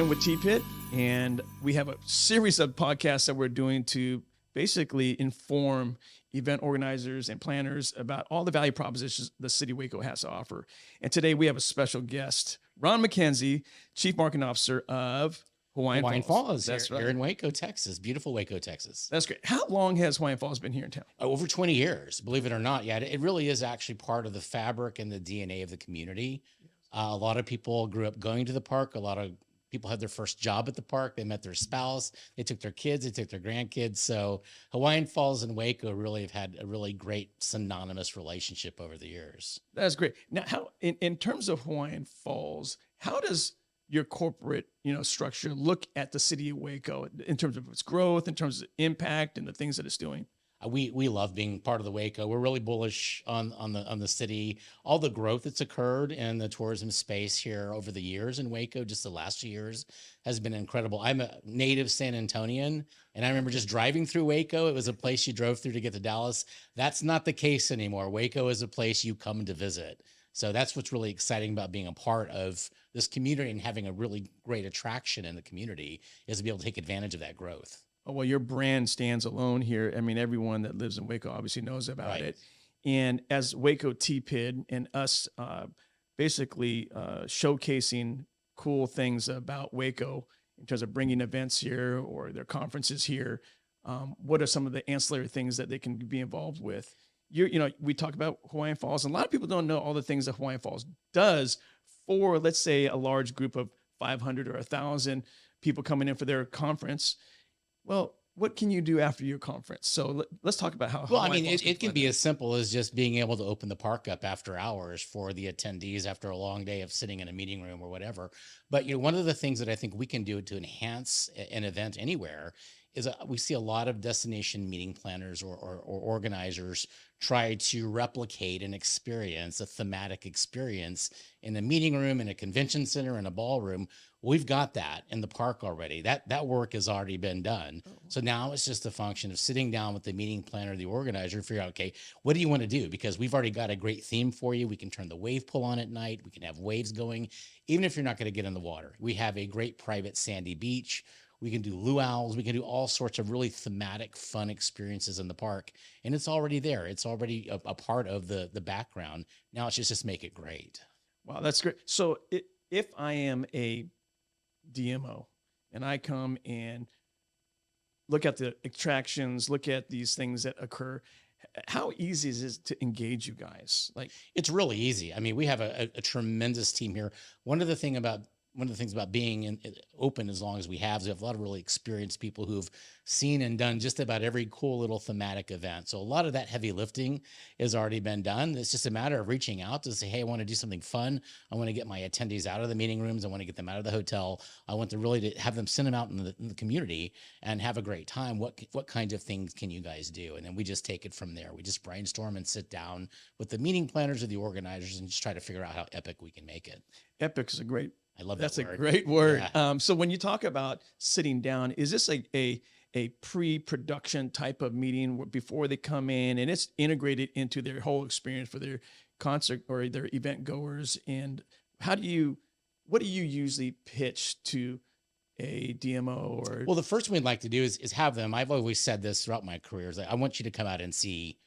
again with TPId, and we have a series of podcasts that we're doing to basically inform event organizers and planners about all the value propositions the city of Waco has to offer. And today we have a special guest, Ron Mckenzie, Chief Marketing Officer of Hawaiian Falls. That's here in Waco, Texas. Beautiful Waco, Texas. That's great. How long has Hawaiian Falls been here in town? Over 20 years, believe it or not. Yeah, it really is actually part of the fabric and the DNA of the community. A lot of people grew up going to the park. A lot of people had their first job at the park. They met their spouse. They took their kids. They took their grandkids. So Hawaiian Falls and Waco really have had a really great synonymous relationship over the years. That's great. Now, how in terms of Hawaiian Falls, how does your corporate, structure look at the city of Waco in terms of its growth, in terms of impact and the things that it's doing? We love being part of the Waco. We're really bullish on the city, all the growth that's occurred in the tourism space here over the years in Waco. Just the last 2 years has been incredible. I'm a native San Antonian, and I remember just driving through Waco. It was a place you drove through to get to Dallas. That's not the case anymore. Waco is a place you come to visit. So that's what's really exciting about being a part of this community and having a really great attraction in the community, is to be able to take advantage of that growth. Oh, well, your brand stands alone here. I mean, everyone that lives in Waco obviously knows about it. And as Waco TPId and us basically showcasing cool things about Waco in terms of bringing events here or their conferences here, what are some of the ancillary things that they can be involved with? We talk about Hawaiian Falls, and a lot of people don't know all the things that Hawaiian Falls does for, let's say, a large group of 500 or 1,000 people coming in for their conference. Well, what can you do after your conference? So let's talk about how. Well, it can be as simple as just being able to open the park up after hours for the attendees after a long day of sitting in a meeting room or whatever. But one of the things that I think we can do to enhance an event anywhere is we see a lot of destination meeting planners or organizers try to replicate an experience, a thematic experience in a meeting room, in a convention center, in a ballroom. We've got that in the park already. That work has already been done. So now it's just a function of sitting down with the meeting planner, the organizer, and figure out, okay, what do you want to do? Because we've already got a great theme for you. We can turn the wave pool on at night. We can have waves going, even if you're not going to get in the water. We have a great private sandy beach. We can do luau's. We can do all sorts of really thematic, fun experiences in the park. And it's already there. It's already a part of the background. Now it's just make it great. Wow, that's great. So if I am a DMO and I come and look at the attractions, look at these things that occur, how easy is it to engage you guys? It's really easy. I mean, we have a tremendous team here. One of the things about being open as long as we have is we have a lot of really experienced people who've seen and done just about every cool little thematic event. So a lot of that heavy lifting has already been done. It's just a matter of reaching out to say, hey, I want to do something fun. I want to get my attendees out of the meeting rooms. I want to get them out of the hotel. I want to really have them send them out in the community and have a great time. What kinds of things can you guys do? And then we just take it from there. We just brainstorm and sit down with the meeting planners or the organizers and just try to figure out how epic we can make it. Epic is a great I love that That's word. a great word. Yeah. So when you talk about sitting down, is this a pre-production type of meeting before they come in, and it's integrated into their whole experience for their concert or their event goers? And what do you usually pitch to a DMO or? Well, the first thing we'd like to do is have them. I've always said this throughout my career, is I want you to come out and see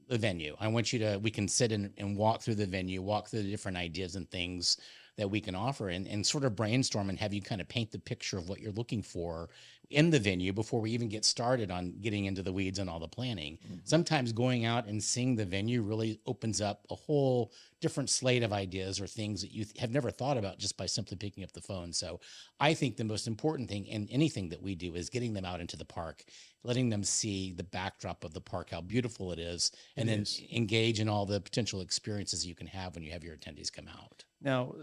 the venue. I want we can sit and walk through the venue, walk through the different ideas and things that we can offer and sort of brainstorm and have you kind of paint the picture of what you're looking for in the venue before we even get started on getting into the weeds and all the planning. Mm-hmm. Sometimes going out and seeing the venue really opens up a whole different slate of ideas or things that you have never thought about just by simply picking up the phone. So I think the most important thing in anything that we do is getting them out into the park, letting them see the backdrop of the park, how beautiful it is, and then engage in all the potential experiences you can have when you have your attendees come out. Now,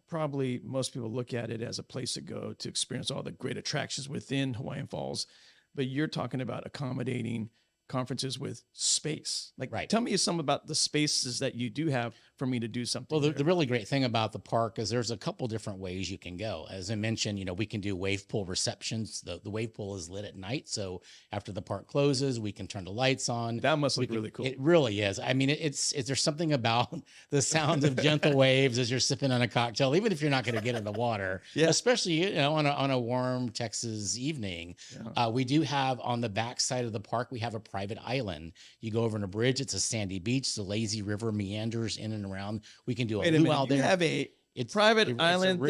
probably most people look at it as a place to go to experience all the great attractions within Hawaiian Falls, but you're talking about accommodating conferences with space. Right. Tell me some about the spaces that you do have for me to do something. Well, the really great thing about the park is there's a couple different ways you can go. As I mentioned, we can do wave pool receptions. The wave pool is lit at night. So after the park closes, we can turn the lights on. That must look really cool. It really is. I mean, there's something about the sounds of gentle waves as you're sipping on a cocktail, even if you're not going to get in the water, especially, on a warm Texas evening. Yeah. We do have on the back side of the park, we have a private island. You go over on a bridge. It's a sandy beach. The lazy river meanders in and around. We can do a luau there. You have a private island.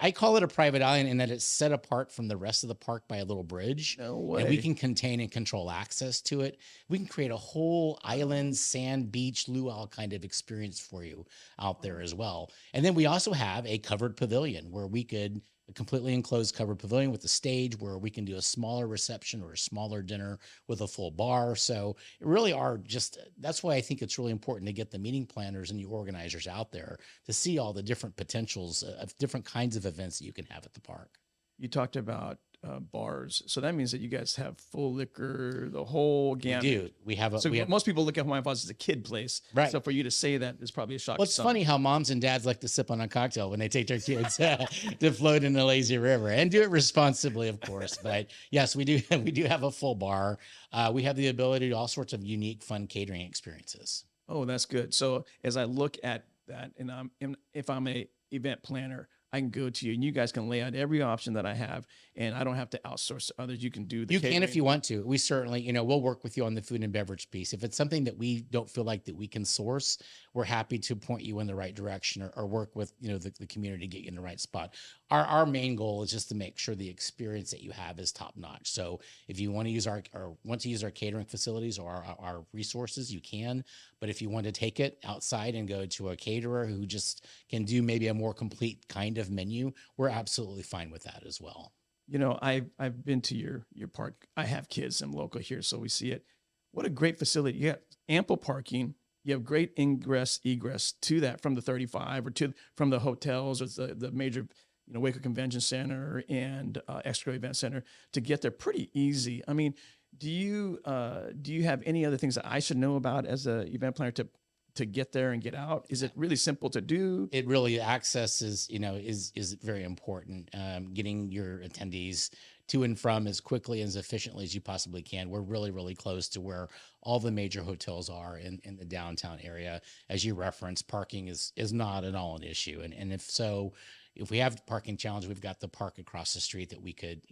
I call it a private island in that it's set apart from the rest of the park by a little bridge. No way. And we can contain and control access to it. We can create a whole island, sand, beach, luau kind of experience for you out there as well. And then we also have a covered pavilion where we could a completely enclosed covered pavilion with a stage where we can do a smaller reception or a smaller dinner with a full bar. So it really that's why I think it's really important to get the meeting planners and the organizers out there to see all the different potentials of different kinds of events that you can have at the park. You talked about bars, so that means that you guys have full liquor, the whole gamut. We do. We have. Most people look at Hawaiian Falls as a kid place, right? So for you to say that is probably a shock. Well, it's funny how moms and dads like to sip on a cocktail when they take their kids to float in the lazy river, and do it responsibly, of course. But yes, we do. We do have a full bar. We have the ability to do all sorts of unique, fun catering experiences. Oh, that's good. So as I look at that, and if I'm a event planner, I can go to you and you guys can lay out every option that I have, and I don't have to outsource to others. You can do the catering. Can if you want to. We certainly, we'll work with you on the food and beverage piece. If it's something that we don't feel like that we can source, we're happy to point you in the right direction or work with, the community to get you in the right spot. Our main goal is just to make sure the experience that you have is top notch. So if you want to use our catering facilities or our resources, you can. But if you want to take it outside and go to a caterer who just can do maybe a more complete kind of menu, we're absolutely fine with that as well. I've been to your park. I have kids. I'm local here, so we see it. What a great facility. You have ample parking. You have great ingress, egress to that from the 35 or from the hotels or the major, Waco Convention Center and Expo Event Center to get there pretty easy. I mean, do you have any other things that I should know about as an event planner to get there and get out? Is it really simple to do? It really, access is very important. Getting your attendees to and from as quickly and as efficiently as you possibly can. We're really, really close to where all the major hotels are in the downtown area. As you referenced, parking is not at all an issue. And if we have parking challenge, we've got the park across the street that we could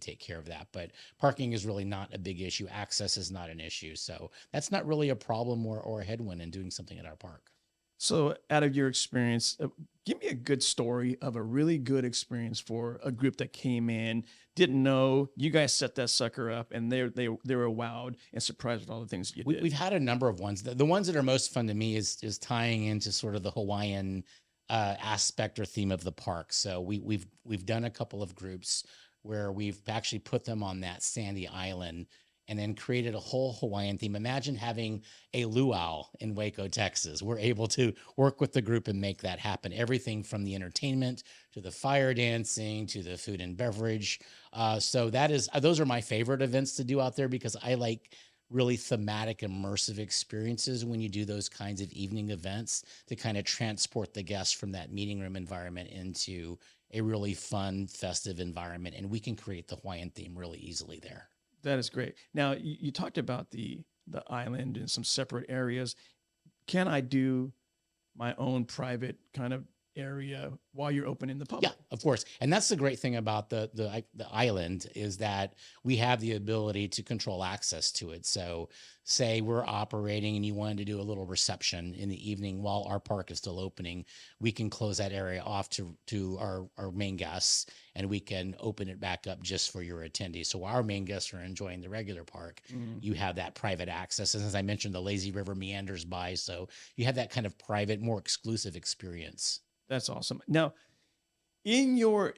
take care of that. But parking is really not a big issue. Access is not an issue. So that's not really a problem or a headwind in doing something at our park. So out of your experience, give me a good story of a really good experience for a group that came in, didn't know, you guys set that sucker up, and they were wowed and surprised with all the things you did. We've had a number of ones. The ones that are most fun to me is tying into sort of the Hawaiian aspect or theme of the park. So we've done a couple of groups where we've actually put them on that sandy island and then created a whole Hawaiian theme. Imagine having a luau in Waco, Texas. We're able to work with the group and make that happen. Everything from the entertainment to the fire dancing to the food and beverage. So those are my favorite events to do out there because I like really thematic, immersive experiences when you do those kinds of evening events to kind of transport the guests from that meeting room environment into a really fun, festive environment. And we can create the Hawaiian theme really easily there. That is great. Now, you talked about the island and some separate areas. Can I do my own private kind of area while you're open in the public? Yeah, of course. And that's the great thing about the island is that we have the ability to control access to it. So say we're operating and you wanted to do a little reception in the evening while our park is still opening, we can close that area off to our main guests and we can open it back up just for your attendees. So while our main guests are enjoying the regular park, you have that private access. And as I mentioned, the lazy river meanders by. So you have that kind of private, more exclusive experience. That's awesome. Now, in your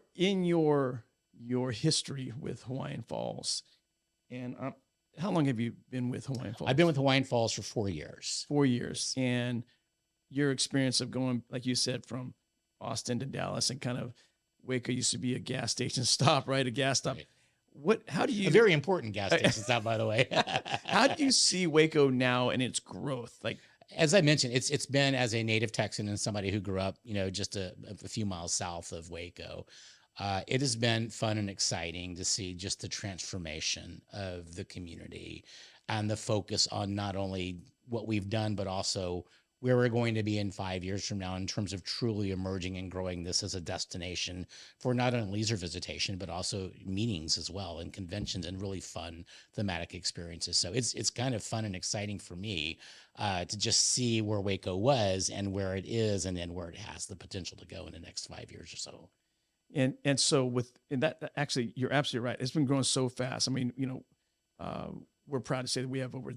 history with Hawaiian Falls, and how long have you been with Hawaiian Falls? I've been with Hawaiian Falls for 4 years. 4 years. And your experience of going, like you said, from Austin to Dallas, and kind of Waco used to be a gas station stop, right? A gas stop. Right. How do you? A very important gas station stop, by the way. How do you see Waco now and its growth? Like, as I mentioned, it's been, as a native Texan and somebody who grew up, just a few miles south of Waco. It has been fun and exciting to see just the transformation of the community and the focus on not only what we've done, but also where we're going to be in 5 years from now in terms of truly emerging and growing this as a destination for not only leisure visitation, but also meetings as well, and conventions and really fun thematic experiences. So it's kind of fun and exciting for me to just see where Waco was and where it is, and then where it has the potential to go in the next 5 years or so. And so that actually, you're absolutely right. It's been growing so fast. I mean, we're proud to say that we have over,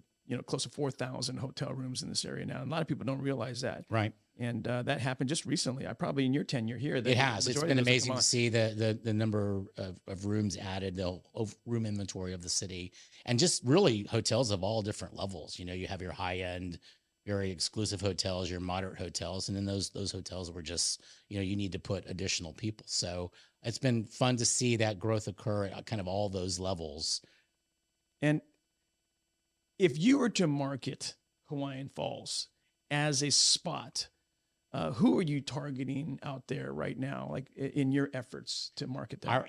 close to 4,000 hotel rooms in this area now. And a lot of people don't realize that. Right. And that happened just recently. Probably in your tenure here. It has. It's been amazing to see the number of rooms added, the room inventory of the city, and just really hotels of all different levels. You have your high end, very exclusive hotels, your moderate hotels, and then those hotels were just, you need to put additional people. So it's been fun to see that growth occur at kind of all those levels. And if you were to market Hawaiian Falls as a spot, who are you targeting out there right now, like in your efforts to market that?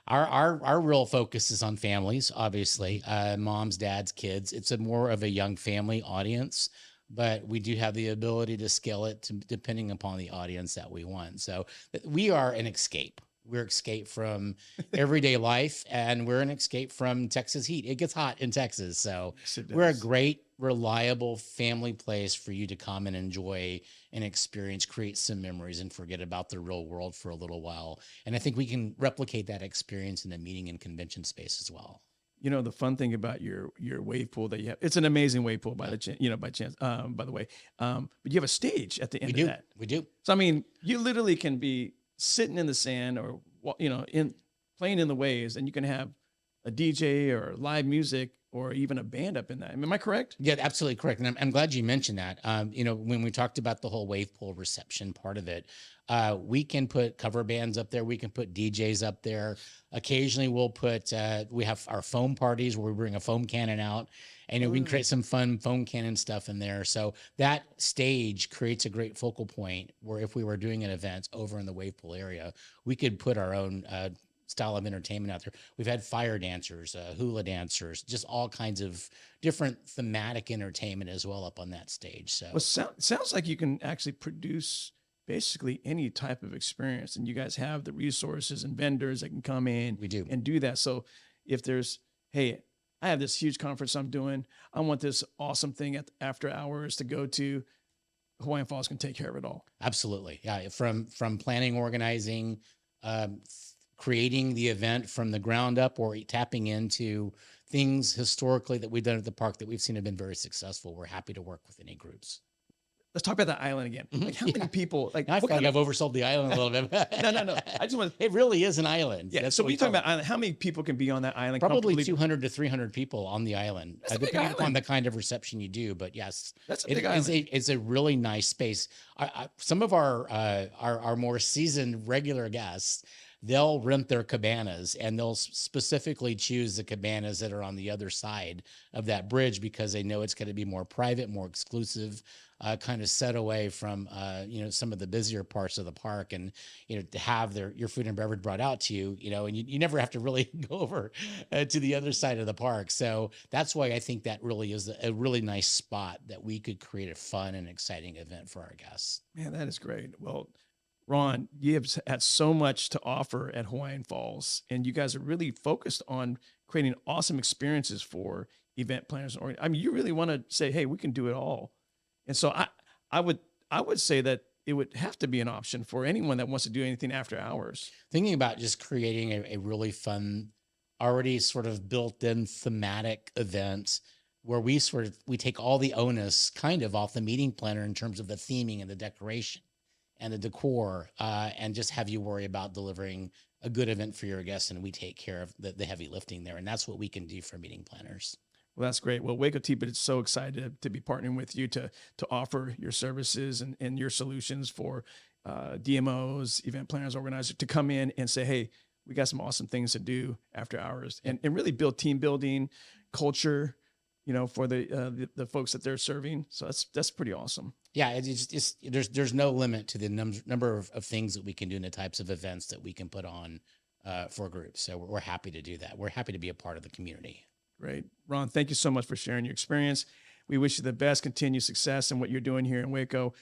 Our real focus is on families, obviously, moms, dads, kids. It's more of a young family audience, but we do have the ability to scale it depending upon the audience that we want. So we are an escape. We're escape from everyday life, and we're an escape from Texas heat. It gets hot in Texas. So we're a great, reliable family place for you to come and enjoy and experience, create some memories, and forget about the real world for a little while. And I think we can replicate that experience in a meeting and convention space as well. The fun thing about your wave pool that you have, it's an amazing wave pool by the way. But you have a stage at the end of that. We do. So, I mean, you literally can be sitting in the sand or, playing in the waves, and you can have a DJ or live music or even a band up in that. Am I correct? Yeah, absolutely correct. And I'm glad you mentioned that. When we talked about the whole wave pool reception part of it, we can put cover bands up there. We can put DJs up there. Occasionally we'll we have our foam parties where we bring a foam cannon out, and we can create some fun foam cannon stuff in there. So that stage creates a great focal point where if we were doing an event over in the wave pool area, we could put our own style of entertainment out there. We've had fire dancers, hula dancers, just all kinds of different thematic entertainment as well up on that stage. So sounds like you can actually produce basically any type of experience, and you guys have the resources and vendors that can come in and do that. So if there's, hey, I have this huge conference I'm doing, I want this awesome thing after hours to go to, Hawaiian Falls can take care of it all. Absolutely. Yeah. From planning, organizing, creating the event from the ground up, or tapping into things historically that we've done at the park that we've seen have been very successful. We're happy to work with any groups. Let's talk about that island again. Like how many people, like, I feel like I've oversold the island a little bit. No. I just want it really is an island. Yeah. So when you talk about island, how many people can be on that island? Probably 200 to 300 people on the island, depending upon the kind of reception you do. But yes, that's a big island. It's a really nice space. Some of our more seasoned regular guests, they'll rent their cabanas, and they'll specifically choose the cabanas that are on the other side of that bridge because they know it's going to be more private, more exclusive, kind of set away from, some of the busier parts of the park, and, to have your food and beverage brought out to you, and you never have to really go over to the other side of the park. So that's why I think that really is a really nice spot that we could create a fun and exciting event for our guests. Man, that is great. Well, Ron, you have had so much to offer at Hawaiian Falls, and you guys are really focused on creating awesome experiences for event planners. I mean, you really want to say, hey, we can do it all. And so I would say that it would have to be an option for anyone that wants to do anything after hours. Thinking about just creating a really fun, already sort of built-in thematic event where we take all the onus kind of off the meeting planner in terms of the theming and the decoration and the decor, and just have you worry about delivering a good event for your guests, and we take care of the heavy lifting there. And that's what we can do for meeting planners. Well, that's great. Well, Waco TPId is so excited to be partnering with you to offer your services and your solutions for DMOs, event planners, organizers, to come in and say, hey, we got some awesome things to do after hours, and really build team building, culture, for the folks that they're serving. So that's pretty awesome. Yeah, it's there's no limit to the number of things that we can do and the types of events that we can put on for groups. So we're happy to do that. We're happy to be a part of the community. Great. Ron, thank you so much for sharing your experience. We wish you the best continued success in what you're doing here in Waco.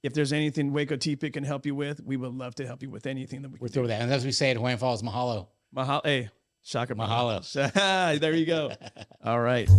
If there's anything Waco TPId can help you with, we would love to help you with anything that we can. We're through that. And as we say at Hawaiian Falls, mahalo. Mahalo. Hey, shaka. Mahalo. There you go. All right.